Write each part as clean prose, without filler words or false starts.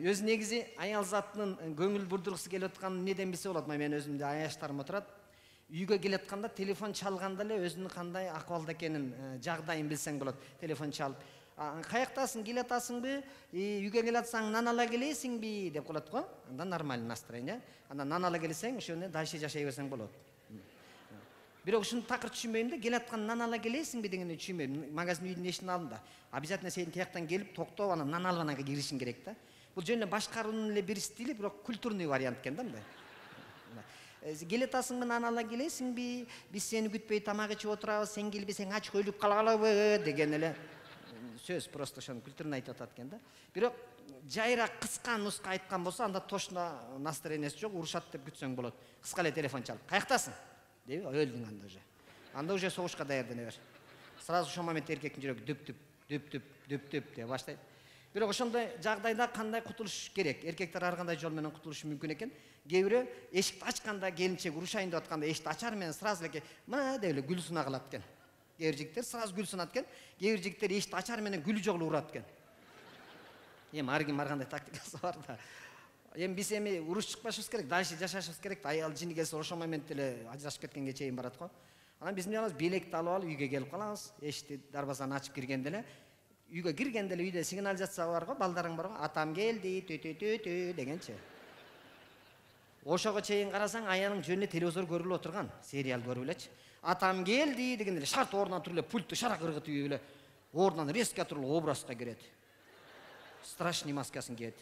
Өз негизи аял затынын көңүл бурдургусу келип аткан неден билсе болот. Мен өзүмдө аяштарым отурат. Үйгө келип атканда телефон чалганда эле өзүнүн кандай акыбалда экенин, жагдайын билсең болот. Телефон чалып, каяктасың, келе атасыңбы? Үйгө келе атсаң, нан ала келесиңби деп коет го. Анда нормальный настроение. Анда нан ала келсең, ошону дальше жашай берсең болот. Бирок ушуну такыр түшүнбөйм да, келе аткан нан ала келесиңби дегенди түшүнбөйм. Магазин үйдүн эшигинин алдында. Обязательно сен тияктан келип токтоп, анан нан алып анан киришиң керек да. Бул жөн эле башкаруунун эле бир стили, бирок культурный вариант экен да мындай. Келе атасыңбы, нан ала келесиңби? Биз сени күтпөй тамак ичип отурабыз, сен келбесең ачык өлүп калалыбы деген эле сөз, просто ошону культурный айтып атат экен да. Бирок жайыраак кыска нуска айткан болсо, анда точно настроениясы жок, урушат деп күтсөң болот. Кыска эле телефон чалып, каяктасың? Дейби, өлдүң анда уже. Анда уже согушка даярдана бер. Сразу ошол моментте эркектин жүрөгү дүп-дүп деп баштайт. Бирок ошондой жагдайда кандай кутулуш керек? Эркектер ар кандай жол менен кутулушу мүмкүн экен. Кээ бирөө эшикти ачканда, келинчек урушайын деп атканда эшикти ачар менен сразу эле мына деп эле гүл сына кылат экен. Кээ бир жигиттер сразу гүл сынат экен. Кээ бир жигиттер эшикти ачар менен гүл жолу урат экен. Ар ким ар кандай тактикасы бар да. Биз уруш чыкпашыбыз керек, дальше жашашыбыз керек. Аял жини келсе ошол моментте эле ажырашып кеткенге чейин барат го. Анан биз эмне кылабыз? Белекти алып алып үйгө келип калабыз. Эшикти дарбазаны ачып киргенде эле, үйгө киргенде эле үйдө сигнализация бар го, балдарың бар го, атам келди, тө дегенчи. Ошого чейин карасаң, аялың жөн эле телевизор көрүп отурган, сериал көрүп элечи. Атам келди дегенде эле шарт ордунан туруп эле пультты шарак ыргытып эле ордунан резко туруп образга кирет. Страшный маскасын кийет.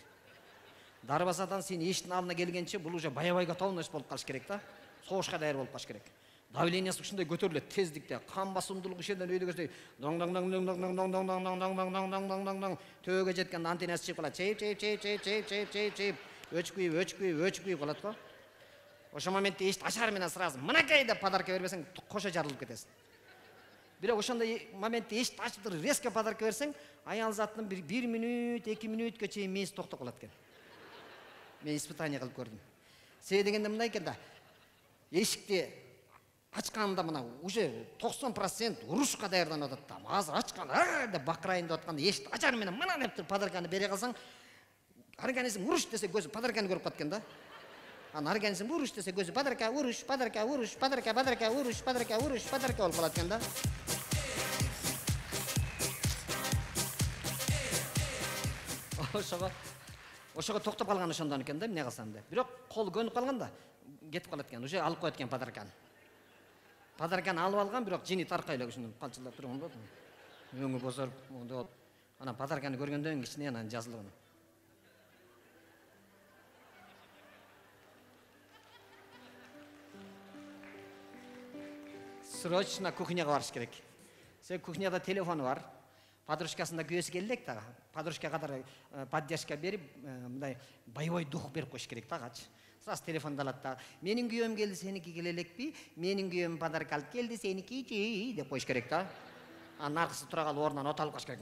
Дарбазадан сен эшиктин алдына келгенче бул уже боевой готовность болуп калыш керек да. Согушка даяр болуп калыш керек. Давлениясы ушундай көтөрүлөт тездикте, кан басымдуулугу ишеден өйдө көрсөй, төөгө жеткенде антеннасы чыгып калат. Чейп, өчкүй калат го. Ошол моментте эшикти ачар менен сразу мынакей деп подарка бербесең, кошо жарылып кетесиң. Бирок ошондой моментте эшикти ачып туруп резко подарка берсең, аял затынын 1 мүнөт, 2 мүнөткө чейин мээси токтоп калат экен. Мен испытание кылып көрдүм. Себеби дегенде мындай экен да. Эшикти ачканда мына уже 90% урушка даярданып атат да. Азыр ачкан, деп бакырайын деп атканда эшикти ачар менен мына деп туруп подарканы бере калсаң, организм уруш десе көзү подарканы көрүп калат экен да. Анан организм уруш десе көзү подарка болуп калат экен да. Ошого токтоп калган ошондон экен да, эмне кылсам деп. Бирок кол көнүп калганда кетип калат экен, уже алып коет экен подарканы. Подарканы алып алган, бирок жини таркай эле ушуну калчылдап турган болот. Өңү бозоруп, мондой. Анан подарканы көргөндөн кичине анан жазылган. Срочно кухняга барыш керек. Сен кухняда телефону бар. Подружкасында күйөөсү келдек да. Подружка катары поддержка берип, мындай боевой дух берип коюш керек тагачы. Сразу телефонду алат да. Менин күйөөм келди, сеники келе элекпи? Менин күйөөм подарка алып келди, сеники деп коюш керек да. Анын аркасы тура калып ордунан от алып калыш керек.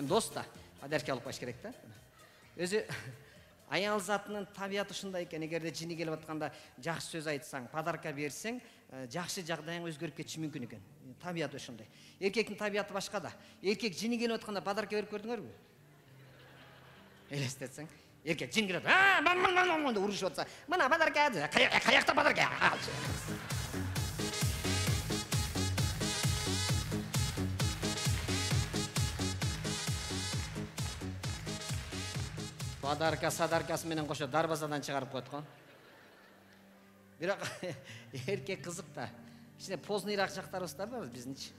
Дос да, поддержка алып коюш керек да. Өзү аял затынын табияты ушундай экен. Эгерде жини келип атканда жакшы сөз айтсаң, подарка берсең, жакшы жагдайың өзгөрүп кетиши мүмкүн экен. Табияты ушундай. Эркектин табияты башка да. Эркек жини келип атканда подарка берип көрдүңөрбү? Элестетсең, эркек жин келип, деп урушуп атса, мына подарка, каякта подарка? Подарка садаркасы менен кошо дарбазадан чыгарып коет го. Бирок эркек кызык да. Кичине поздныйраак жактарыбыз да бар биздинчи.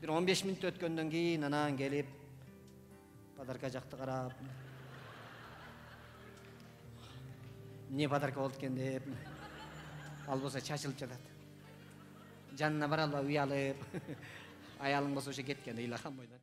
Бир 15 мүнөт өткөндөн кийин анан келип подарка жакты карап. Не подарка болду экен деп. Ал болсо чачылып жатат. Жанына бара албай уялып. Аялың болсо ошо кеткен ыйлакан бойдон.